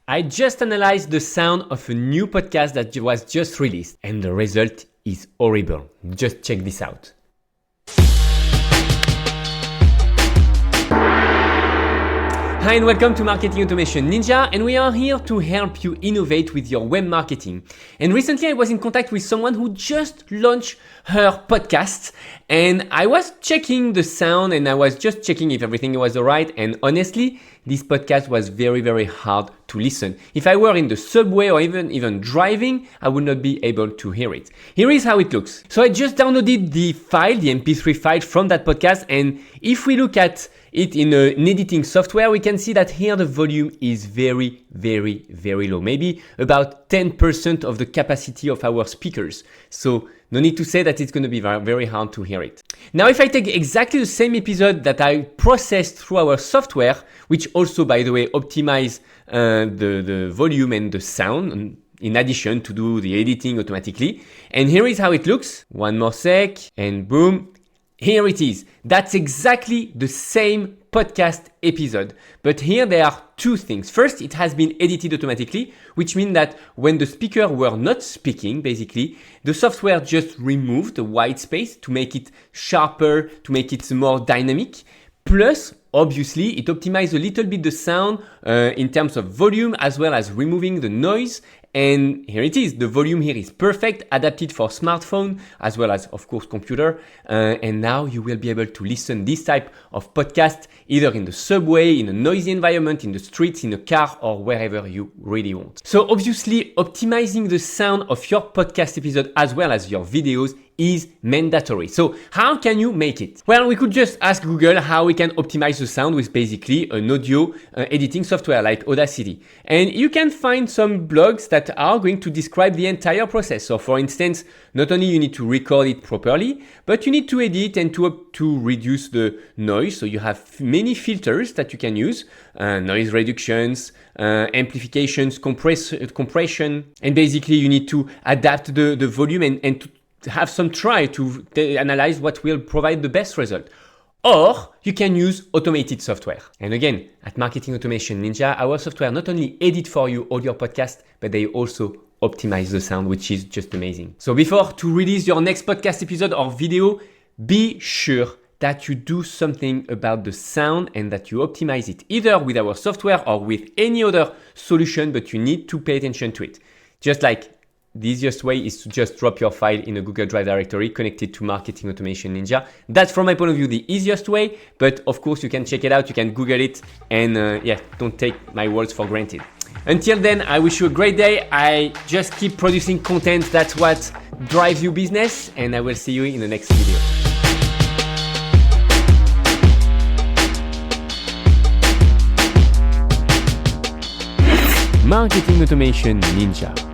I just analyzed the sound of a new podcast that was just released, and the result is horrible. Just check this out. Hi and welcome to Marketing Automation Ninja, and we are here to help you innovate with your web marketing. And recently I was in contact with someone who just launched her podcast, and I was checking the sound and I was just checking if everything was alright, and honestly, this podcast was very hard to listen. If I were in the subway or even driving, I would not be able to hear it. Here is how it looks. So I just downloaded the file, the MP3 file from that podcast, and if we look at it in an editing software, we can see that here the volume is very low, maybe about 10% of the capacity of our speakers. So no need to say that it's going to be very hard to hear it. Now, if I take exactly the same episode that I processed through our software, which also, by the way, optimize the volume and the sound, in addition to do the editing automatically. And here is how it looks. One more sec, and boom. Here it is. That's exactly the same podcast episode. But here there are two things. First, it has been edited automatically, which means that when the speaker were not speaking, basically, the software just removed the white space to make it sharper, to make it more dynamic. Plus, obviously, it optimized a little bit the sound in terms of volume, as well as removing the noise. And here it is. The volume here is perfect, adapted for smartphone as well as, of course, computer. And now you will be able to listen this type of podcast either in the subway, in a noisy environment, in the streets, in a car, or wherever you really want. So obviously, optimizing the sound of your podcast episode as well as your videos is mandatory. So how can you make it? Well, we could just ask Google how we can optimize the sound with basically an audio editing software like Audacity. And you can find some blogs that are going to describe the entire process. So for instance, not only you need to record it properly, but you need to edit and to reduce the noise. So you have many filters that you can use, noise reductions, amplifications, compression, and basically you need to adapt the volume and to have some try to analyze what will provide the best result. Or you can use automated software. And again, at Marketing Automation Ninja, our software not only edit for you all your podcasts, but they also optimize the sound, which is just amazing. So before to release your next podcast episode or video, be sure that you do something about the sound and that you optimize it either with our software or with any other solution, but you need to pay attention to it. Just like the easiest way is to just drop your file in a Google Drive directory connected to Marketing Automation Ninja. That's from my point of view the easiest way, but of course you can check it out, you can Google it, and don't take my words for granted. Until then, I wish you a great day. I just keep producing content, that's what drives you business, and I will see you in the next video. Marketing Automation Ninja.